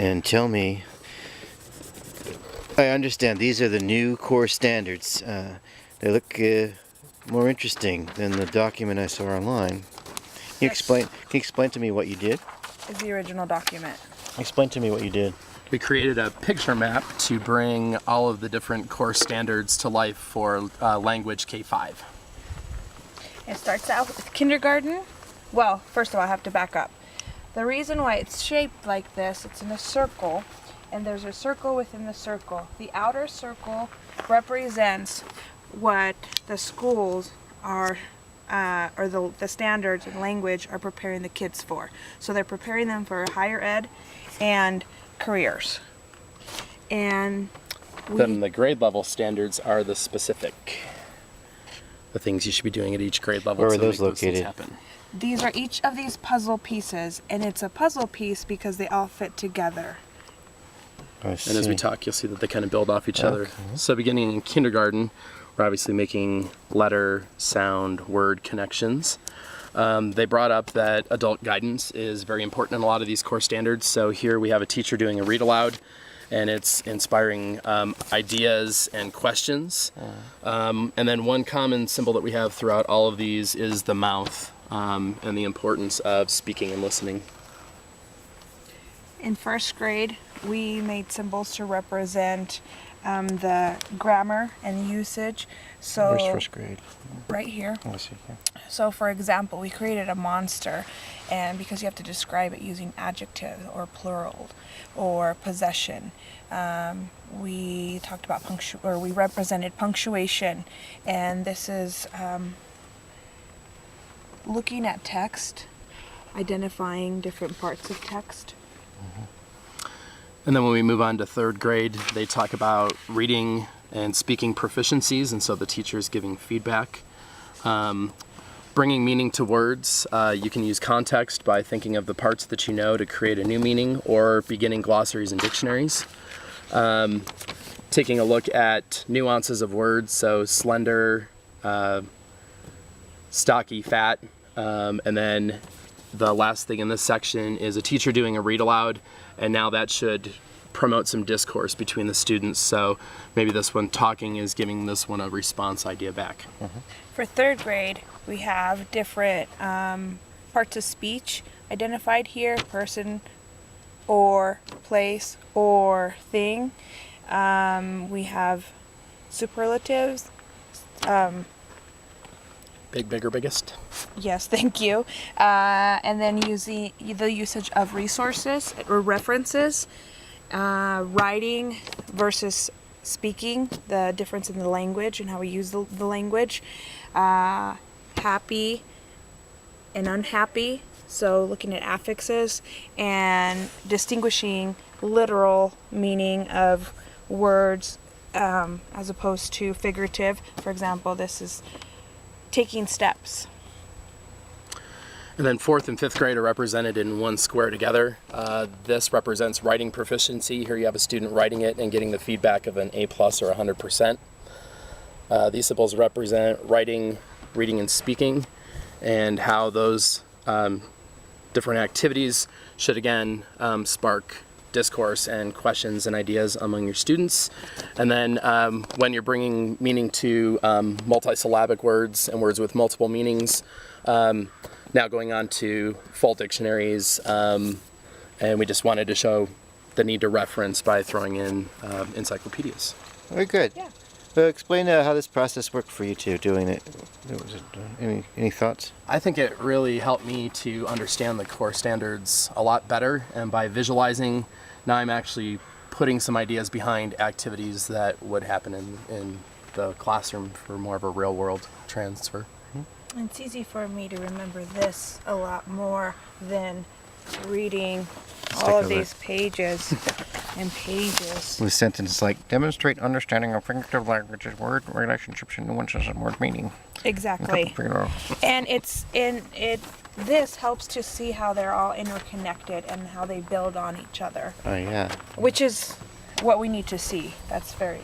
and tell me, I understand these are the new core standards. They look more interesting than the document I saw online. Can you explain to me what you did? Is the original document. Explain to me what you did. We created a picture map to bring all of the different core standards to life for language K-5. It starts out with kindergarten. Well, first of all, I have to back up. The reason why it's shaped like this, it's in a circle, and there's a circle within the circle. The outer circle represents what the schools are, or the standards and language are preparing the kids for. So they're preparing them for higher ed and careers. And then the grade level standards are the specific, the things you should be doing at each grade level. Where are those located? These are each of these puzzle pieces, and it's a puzzle piece because they all fit together. I see. And as we talk, you'll see that they kind of build off each other. So beginning in kindergarten, we're obviously making letter, sound, word connections. They brought up that adult guidance is very important in a lot of these core standards. So here we have a teacher doing a read aloud, and it's inspiring ideas and questions. And then one common symbol that we have throughout all of these is the mouth, and the importance of speaking and listening. In first grade, we made symbols to represent the grammar and usage. So where's first grade? Right here. Oh, I see. Yeah. So for example, we created a monster, and because you have to describe it using adjective or plural or possession, we talked about we represented punctuation, and this is looking at text, identifying different parts of text. And then when we move on to third grade, they talk about reading and speaking proficiencies, and so the teacher is giving feedback. Bringing meaning to words, you can use context by thinking of the parts that you know to create a new meaning, or beginning glossaries and dictionaries. Taking a look at nuances of words, so slender, stocky, fat, and then the last thing in this section is a teacher doing a read aloud, and now that should promote some discourse between the students. So maybe this one talking is giving this one a response idea back. For third grade, we have different parts of speech identified here: person, or place, or thing. We have superlatives. Big, bigger, biggest. Yes, thank you. And then using the usage of resources or references, writing versus speaking, the difference in the language and how we use the language, happy and unhappy, so looking at affixes, and distinguishing literal meaning of words as opposed to figurative. For example, this is taking steps. And then fourth and fifth grade are represented in one square together. This represents writing proficiency. Here you have a student writing it and getting the feedback of an A+ or 100%. These symbols represent writing, reading, and speaking, and how those different activities should again spark discourse and questions and ideas among your students. And then when you're bringing meaning to multisyllabic words and words with multiple meanings, now going on to full dictionaries, and we just wanted to show the need to reference by throwing in encyclopedias. Very good. Yeah. Explain how this process worked for you two doing it. Any thoughts? I think it really helped me to understand the core standards a lot better, and by visualizing, now I'm actually putting some ideas behind activities that would happen in the classroom for more of a real world transfer. It's easy for me to remember this a lot more than reading all of these pages and pages. With sentences like, demonstrate understanding of figurative languages, word relationships, and nuances and word meaning. Exactly. And this helps to see how they're all interconnected and how they build on each other. Oh, yeah. Which is what we need to see. That's very